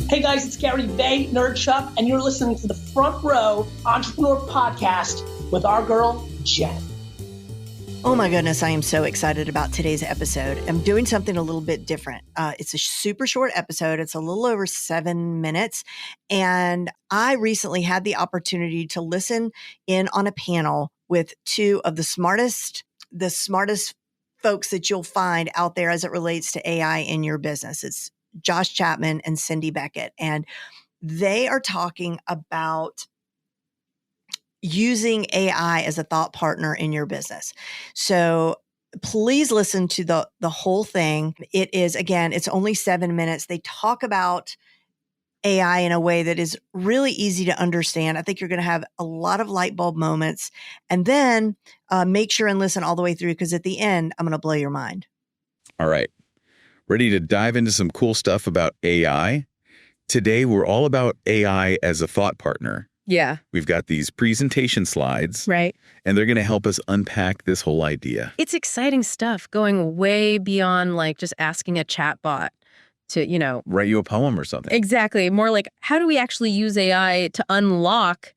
Hey guys, it's Gary Vay, Nerdchuck, and you're listening to the Front Row Entrepreneur Podcast with our girl, Jen. Oh my goodness, I am so excited about today's episode. I'm doing something a little bit different. It's a super short episode. It's a little over 7 minutes. And I recently had the opportunity to listen in on a panel with two of the smartest folks that you'll find out there as it relates to AI in your business. It's Josh Chapman and Cindy Beckett. And they are talking about using AI as a thought partner in your business. So please listen to the whole thing. It is, again, it's only 7 minutes. They talk about AI in a way that is really easy to understand. I think you're going to have a lot of light bulb moments. And then make sure and listen all the way through, because at the end, I'm going to blow your mind. All right. Ready to dive into some cool stuff about AI? Today, we're all about AI as a thought partner. Yeah. We've got these presentation slides. Right. And they're going to help us unpack this whole idea. It's exciting stuff, going way beyond like just asking a chat bot to, write you a poem or something. Exactly. More like, how do we actually use AI to unlock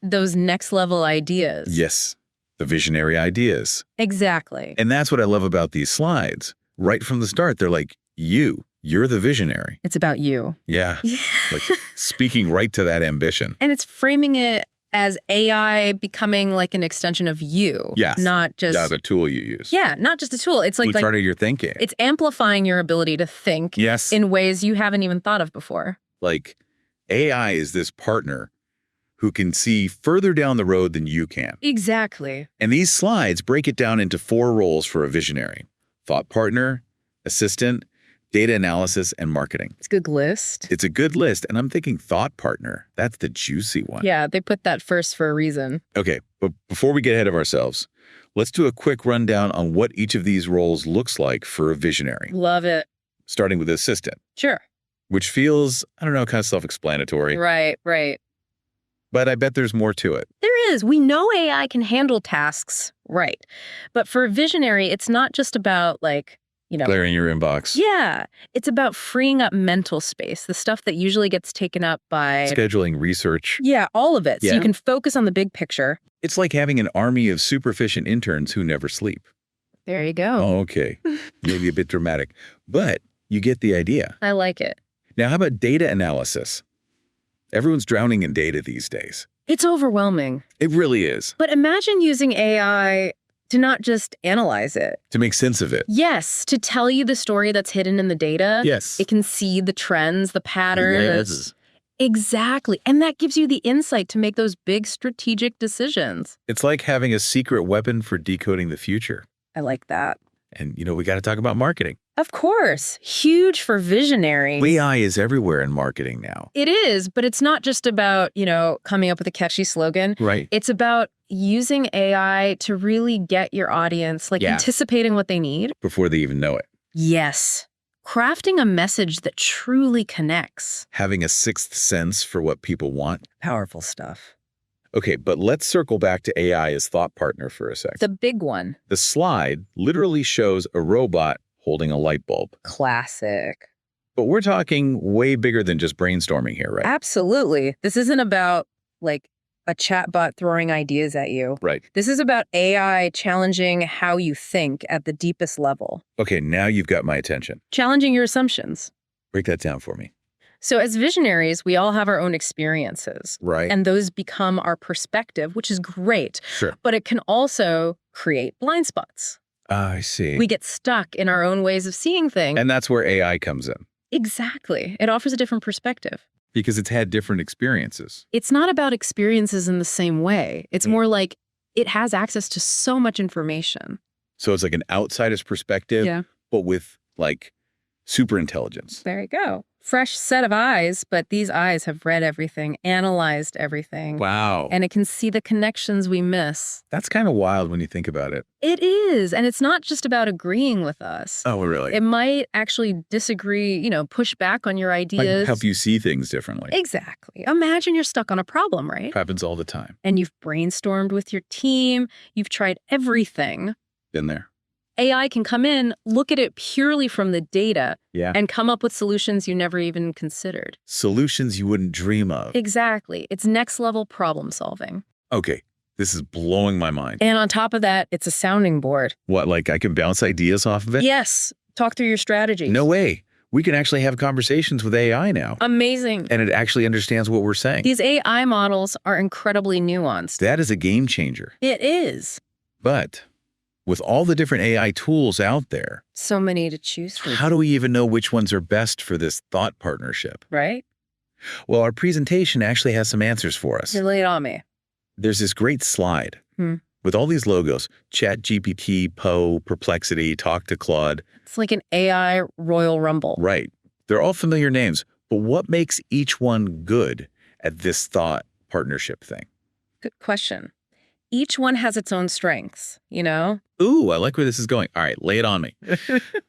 those next level ideas? Yes. The visionary ideas. Exactly. And that's what I love about these slides. Right from the start, they're like, you're the visionary. It's about you. Yeah. Like speaking right to that ambition. And it's framing it as AI becoming like an extension of you. Yes. Not just the tool you use. Yeah, not just a tool. It's like part of your thinking. It's amplifying your ability to think in ways you haven't even thought of before. Like AI is this partner who can see further down the road than you can. Exactly. And these slides break it down into 4 roles for a visionary: thought partner, assistant, data analysis, and marketing. It's a good list. It's a good list. And I'm thinking thought partner. That's the juicy one. Yeah, they put that first for a reason. Okay, but before we get ahead of ourselves, let's do a quick rundown on what each of these roles looks like for a visionary. Love it. Starting with assistant. Sure. Which feels, I don't know, kind of self-explanatory. Right. But I bet there's more to it. There is. We know AI can handle tasks, right? But for a visionary, it's not just about Clearing your inbox. Yeah. It's about freeing up mental space, the stuff that usually gets taken up by scheduling, research. Yeah, all of it. Yeah. So you can focus on the big picture. It's like having an army of super efficient interns who never sleep. There you go. Oh, okay. Maybe a bit dramatic, but you get the idea. I like it. Now, how about data analysis? Everyone's drowning in data these days. It's overwhelming. It really is. But imagine using AI to not just analyze it. To make sense of it. Yes, to tell you the story that's hidden in the data. Yes. It can see the trends, the patterns. Yes. Exactly. And that gives you the insight to make those big strategic decisions. It's like having a secret weapon for decoding the future. I like that. And, we got to talk about marketing. Of course. Huge for visionaries. AI is everywhere in marketing now. It is, but it's not just about, coming up with a catchy slogan. Right. It's about using AI to really get your audience, anticipating what they need. Before they even know it. Yes. Crafting a message that truly connects. Having a sixth sense for what people want. Powerful stuff. Okay, but let's circle back to AI as thought partner for a sec. The big one. The slide literally shows a robot holding a light bulb. Classic. But we're talking way bigger than just brainstorming here, right? Absolutely. This isn't about a chatbot throwing ideas at you. Right. This is about AI challenging how you think at the deepest level. Okay, now you've got my attention. Challenging your assumptions. Break that down for me. So as visionaries, we all have our own experiences. Right. And those become our perspective, which is great. Sure. But it can also create blind spots. I see. We get stuck in our own ways of seeing things. And that's where AI comes in. Exactly. It offers a different perspective. Because it's had different experiences. It's not about experiences in the same way. It's more like it has access to so much information. So it's like an outsider's perspective, but with super intelligence. There you go. Fresh set of eyes, but these eyes have read everything, analyzed everything. Wow. And it can see the connections we miss. That's kind of wild when you think about it. It is. And it's not just about agreeing with us. Oh, really? It might actually disagree, push back on your ideas. Like help you see things differently. Exactly. Imagine you're stuck on a problem, right? Happens all the time. And you've brainstormed with your team. You've tried everything. Been there. AI can come in, look at it purely from the data, Yeah. and come up with solutions you never even considered. Solutions you wouldn't dream of. Exactly. It's next level problem solving. Okay, this is blowing my mind. And on top of that, it's a sounding board. What, like I can bounce ideas off of it? Yes. Talk through your strategies. No way. We can actually have conversations with AI now. Amazing. And it actually understands what we're saying. These AI models are incredibly nuanced. That is a game changer. It is. But with all the different AI tools out there, so many to choose from. How do we even know which ones are best for this thought partnership? Right? Well, our presentation actually has some answers for us. You lay it on me. There's this great slide with all these logos, ChatGPT, Poe, Perplexity, Talk to Claude. It's like an AI Royal Rumble. Right. They're all familiar names, but what makes each one good at this thought partnership thing? Good question. Each one has its own strengths, you know? Ooh, I like where this is going. All right, lay it on me.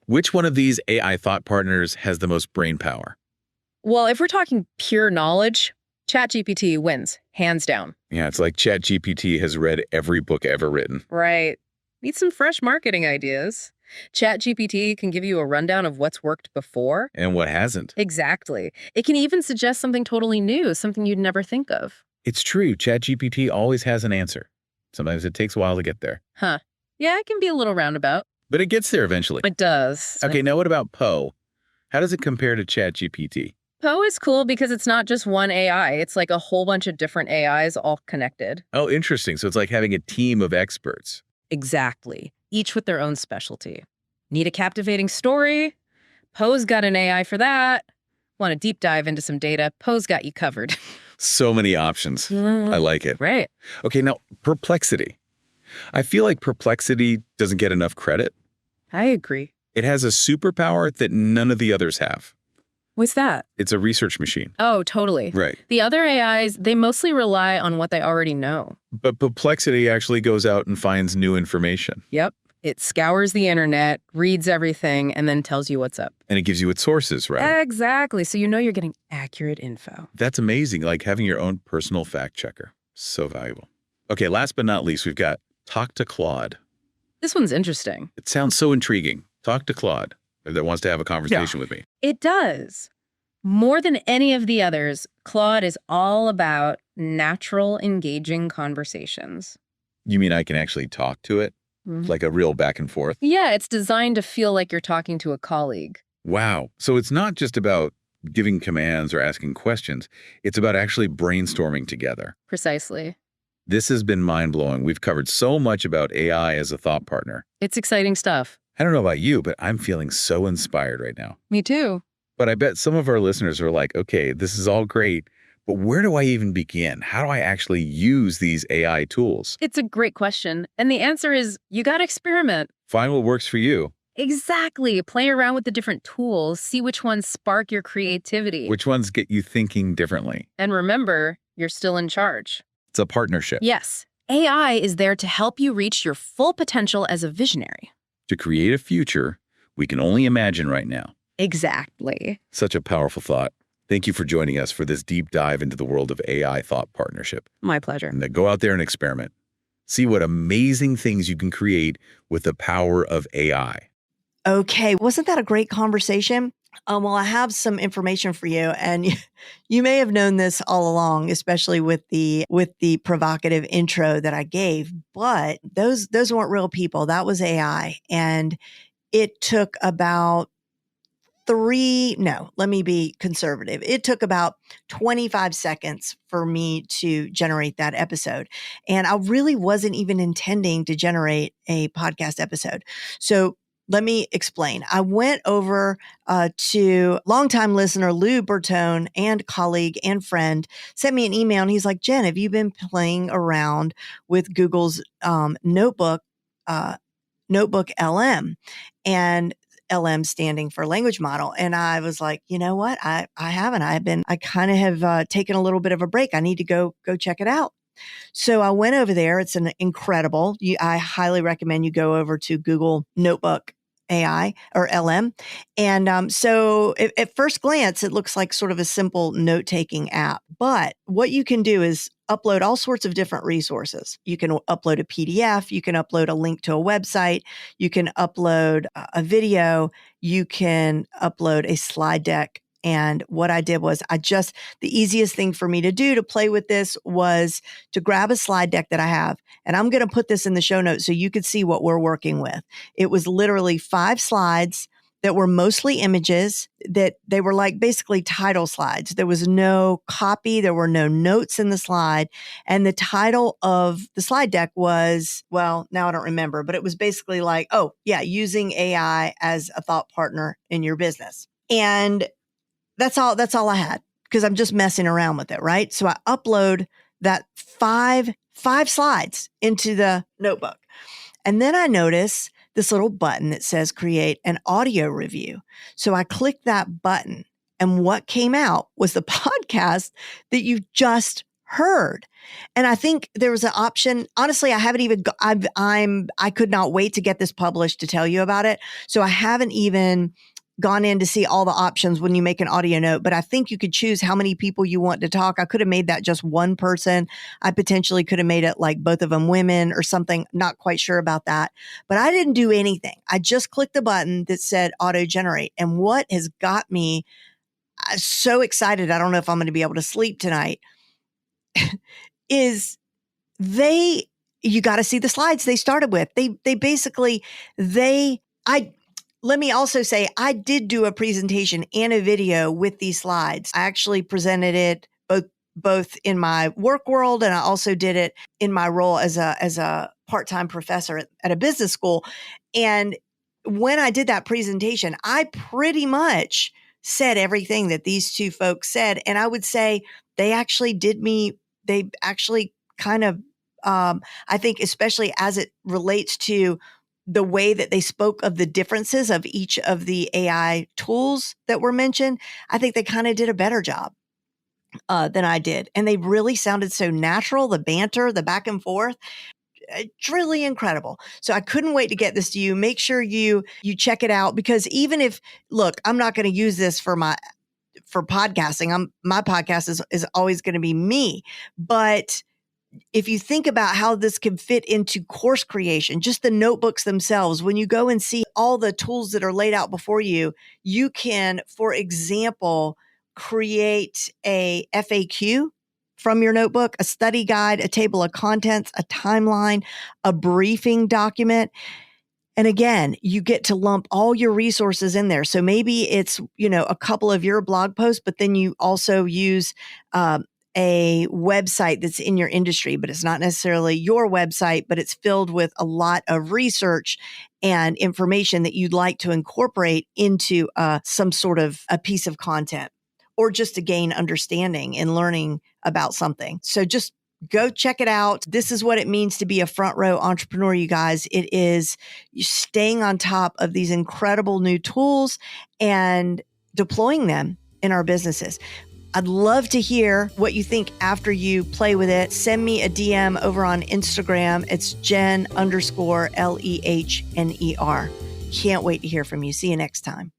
Which one of these AI thought partners has the most brain power? Well, if we're talking pure knowledge, ChatGPT wins, hands down. Yeah, it's like ChatGPT has read every book ever written. Right. Need some fresh marketing ideas. ChatGPT can give you a rundown of what's worked before. And what hasn't. Exactly. It can even suggest something totally new, something you'd never think of. It's true. ChatGPT always has an answer. Sometimes it takes a while to get there. Huh. Yeah, it can be a little roundabout. But it gets there eventually. It does. Okay, now what about Poe? How does it compare to ChatGPT? Poe is cool because it's not just one AI. It's like a whole bunch of different AIs all connected. Oh, interesting. So it's like having a team of experts. Exactly. Each with their own specialty. Need a captivating story? Poe's got an AI for that. Want to deep dive into some data? Poe's got you covered. So many options. I like it. Right. Okay, now Perplexity. I feel like Perplexity doesn't get enough credit. I agree. It has a superpower that none of the others have. What's that? It's a research machine. Oh, totally. Right. The other AIs, they mostly rely on what they already know. But Perplexity actually goes out and finds new information. Yep. It scours the internet, reads everything, and then tells you what's up. And it gives you its sources, right? Exactly. So you know you're getting accurate info. That's amazing. Like having your own personal fact checker. So valuable. Okay, last but not least, we've got Talk to Claude. This one's interesting. It sounds so intriguing. Talk to Claude that wants to have a conversation with me. It does. More than any of the others, Claude is all about natural, engaging conversations. You mean I can actually talk to it? Like a real back and forth? Yeah, it's designed to feel like you're talking to a colleague. Wow. So it's not just about giving commands or asking questions. It's about actually brainstorming together. Precisely. This has been mind-blowing. We've covered so much about AI as a thought partner. It's exciting stuff. I don't know about you, but I'm feeling so inspired right now. Me too. But I bet some of our listeners are like, okay, this is all great, but where do I even begin? How do I actually use these AI tools? It's a great question. And the answer is you got to experiment. Find what works for you. Exactly. Play around with the different tools. See which ones spark your creativity. Which ones get you thinking differently? And remember, you're still in charge. It's a partnership. Yes. AI is there to help you reach your full potential as a visionary. To create a future we can only imagine right now. Exactly. Such a powerful thought. Thank you for joining us for this deep dive into the world of AI thought partnership. My pleasure. And then go out there and experiment. See what amazing things you can create with the power of AI. Okay, wasn't that a great conversation? Well, I have some information for you, and you may have known this all along, especially with the provocative intro that I gave. But those weren't real people. That was AI, and it took about let me be conservative. It took about 25 seconds for me to generate that episode. And I really wasn't even intending to generate a podcast episode. So let me explain. I went over to longtime listener Lou Bertone and colleague and friend, sent me an email, and he's like, Jen, have you been playing around with Google's Notebook LM? And LM standing for language model. And I was like, you know what? I haven't. I kind of have taken a little bit of a break. I need to go check it out. So I went over there. It's an incredible. I highly recommend you go over to Google Notebook AI or LM. And so at first glance, it looks like sort of a simple note-taking app. But what you can do is upload all sorts of different resources. You can upload a PDF. You can upload a link to a website. You can upload a video. You can upload a slide deck. And what I did was the easiest thing for me to do to play with this was to grab a slide deck that I have. And I'm going to put this in the show notes so you could see what we're working with. It was literally 5 slides that were mostly images, that they were like basically title slides. There was no copy. There were no notes in the slide. And the title of the slide deck was, well, now I don't remember, but it was basically like, oh yeah, using AI as a thought partner in your business. And that's all I had, because I'm just messing around with it, right? So I upload that five slides into the notebook. And then I notice this little button that says create an audio review. So I clicked that button, and what came out was the podcast that you just heard. And I think there was an option. Honestly, I haven't even, I could not wait to get this published to tell you about it. So I haven't even gone in to see all the options when you make an audio note, but I think you could choose how many people you want to talk. I could have made that just one person. I potentially could have made it like both of them women or something. Not quite sure about that, but I didn't do anything. I just clicked the button that said auto generate. And what has got me so excited, I don't know if I'm going to be able to sleep tonight, is you got to see the slides they started with. Let me also say, I did do a presentation and a video with these slides. I actually presented it both in my work world, and I also did it in my role as a part-time professor at a business school. And when I did that presentation, I pretty much said everything that these two folks said. And I would say they actually kind of, I think, especially as it relates to the way that they spoke of the differences of each of the AI tools that were mentioned, I think they kind of did a better job than I did. And they really sounded so natural, the banter, the back and forth. It's really incredible. So I couldn't wait to get this to you. Make sure you check it out, because even if, look, I'm not going to use this for podcasting. My podcast is always going to be me. But if you think about how this can fit into course creation, just the notebooks themselves, when you go and see all the tools that are laid out before you, you can, for example, create a FAQ from your notebook, a study guide, a table of contents, a timeline, a briefing document. And again, you get to lump all your resources in there. So maybe it's, a couple of your blog posts, but then you also use, a website that's in your industry, but it's not necessarily your website, but it's filled with a lot of research and information that you'd like to incorporate into some sort of a piece of content, or just to gain understanding and learning about something. So just go check it out. This is what it means to be a front row entrepreneur, you guys. It is staying on top of these incredible new tools and deploying them in our businesses. I'd love to hear what you think after you play with it. Send me a DM over on Instagram. It's Jen_Lehner. Can't wait to hear from you. See you next time.